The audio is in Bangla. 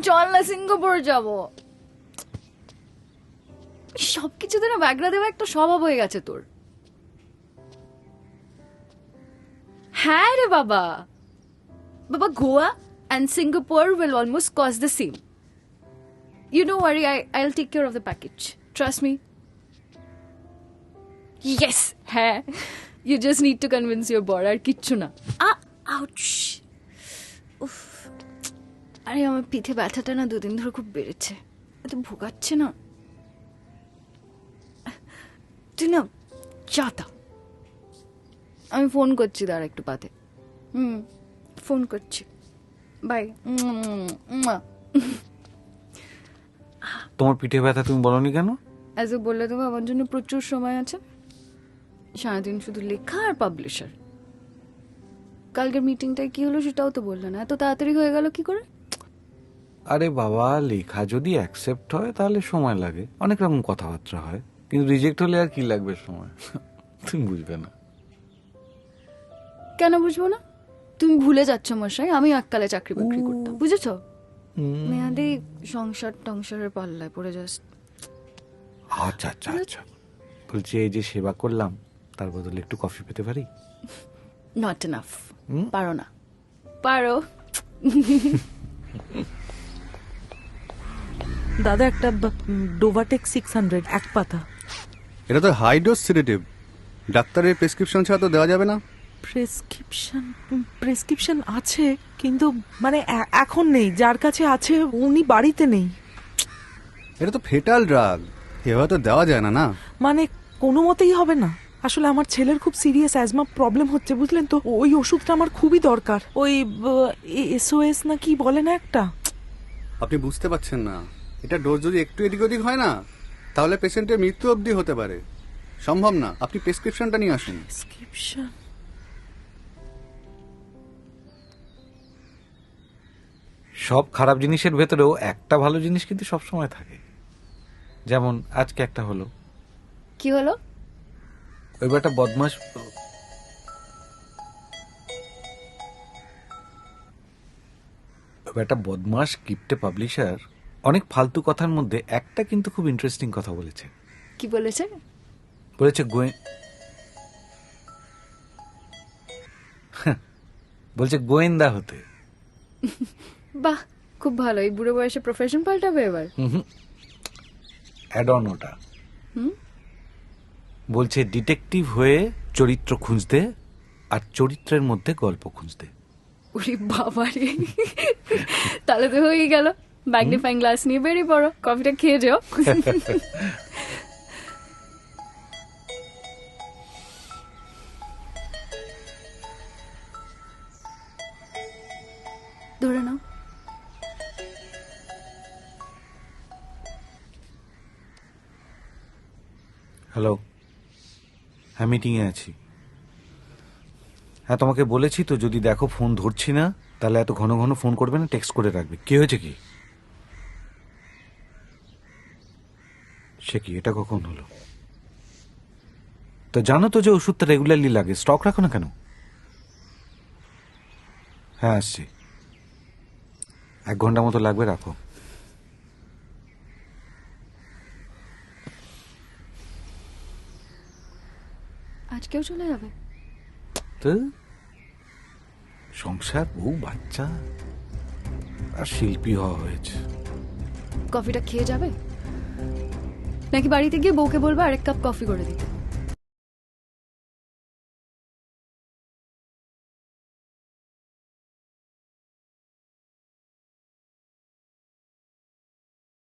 চল না সিঙ্গাপুর যাব। সবকিছুতে না ব্যাগরা দেওয়া একটা স্বভাব হয়ে গেছে তোর। হ্যাঁ রে বাবা, বাবা Goa and Singapore will almost cost the same. You don't worry, I'll take care of the package. Trust me. Yes, হ্যাঁ, you just need to convince your boy. আর কিচ্ছু না। Ouch. উফ, আরে আমার পিঠে ব্যথাটা না 2 দিন ধরে খুব বেড়েছে, এত ভোগাচ্ছে না। তুই না চাতা, আমি ফোন করছি, দাঁড়া একটু বাদে। ফোন করছি, বাই। তোমার পিঠে ব্যথা তুমি বলনি কেন? অ্যাজ এ বললে তো আমার জন্য প্রচুর সময় আছে, সারাদিন শুধু লেখা আর পাবলিশার। কালকের মিটিংটায় কি হলো সেটাও তো বললো না, এত তাড়াতাড়ি হয়ে গেল কি করে? আরে বাবা, লেখা যদি অ্যাকসেপ্ট হয় তাহলে সময় লাগে, অনেক রকম কথাবার্তা হয়, কিন্তু রিজেক্ট হলে আর কি লাগবে সময়? তুমি বুঝবে না। কেন বুঝবো না? তুমি ভুলে যাচ্ছ মশাই, আমি এককালে চাকরি বাকরি করতাম, বুঝেছ? মেয়াদি সংসার টংসারের পাল্লায় পড়ে যাস। আচ্ছা আচ্ছা আচ্ছা, বলছি এই যে সেবা করলাম তার বদলে একটু কফি পেতে পারি? Not enough. পারো না? পারো। দাদা একটা ডোভাটেক 600 এক পাতা। এটা তো হাই ডোজ সিডেটিভ, ডাক্তারের প্রেসক্রিপশন ছাড়া তো দেওয়া যাবে না। প্রেসক্রিপশন আছে কিন্তু মানে এখন নেই, যার কাছে আছে উনি বাড়িতে নেই। এটা তো ফেটাল ড্রাগ, এভাবে তো দেওয়া যায় না। না মানে কোনো মতেই হবে না। আসলে আমার ছেলের খুব সিরিয়াস অ্যাজমা প্রবলেম হচ্ছে, বুঝলেন তো, ওই ওষুধটা আমার খুবই দরকার। ওই SOS না কি বলে না একটা। আপনি বুঝতে পারছেন না, এটা ডোজ যদি একটু এদিক ওদিক হয় না তাহলে পেশেন্টের মৃত্যু অবধি হতে পারে। সম্ভব না, আপনি প্রেসক্রিপশনটা নিয়ে আসুন। প্রেসক্রিপশন? সব খারাপ জিনিসের ভেতরেও একটা ভালো জিনিস কিন্তু সবসময় থাকে, যেমন আজকে একটা হলো। কি হলো? ওই একটা বদমাস কিপ্টে পাবলিশার অনেক ফালতু কথার মধ্যে একটা কিন্তু খুব ইন্টারেস্টিং কথা বলেছে। কি বলেছে? বলছে গোয়েন্দা হতে। বাহ, খুব ভালো। এই বুড়ো বয়সে প্রফেশন পাল্টাবে এবার। অ্যাড অন ওটা। বলছে ডিটেকটিভ হয়ে চরিত্র খুঁজতে আর চরিত্রের মধ্যে গল্প খুঁজতে। ওরে বাবা রে, তাহলে তো হয়েই গেল। ম্যাগনিফাইং গ্লাস নিয়ে বেরিয়ে পড়ো, কফিটা খেয়ে যাও। ধরে নাও। হ্যালো, হ্যাঁ মিটিংয়ে আছি। হ্যাঁ তোমাকে বলেছি তো, যদি দেখো ফোন ধরছি না তাহলে এত ঘন ঘন ফোন করবে না, টেক্সট করে রাখবে। কি হয়েছে কি? সে কি, এটা কখন হলো? তো জানো তো যে ওষুধটা রেগুলারলি লাগে, স্টক রাখো না কেন? হ্যাঁ আসছি, 1 ঘন্টা মতো লাগবে, রাখো। আজকেও চলে যাবে? তো সংসার, বউ, বাচ্চা আর শিল্পী হওয়া হয়েছে। কফিটা খেয়ে যাবে নাকি বাড়িতে গিয়ে বউকে বলবো 1 কাপ কফি করে দিতে?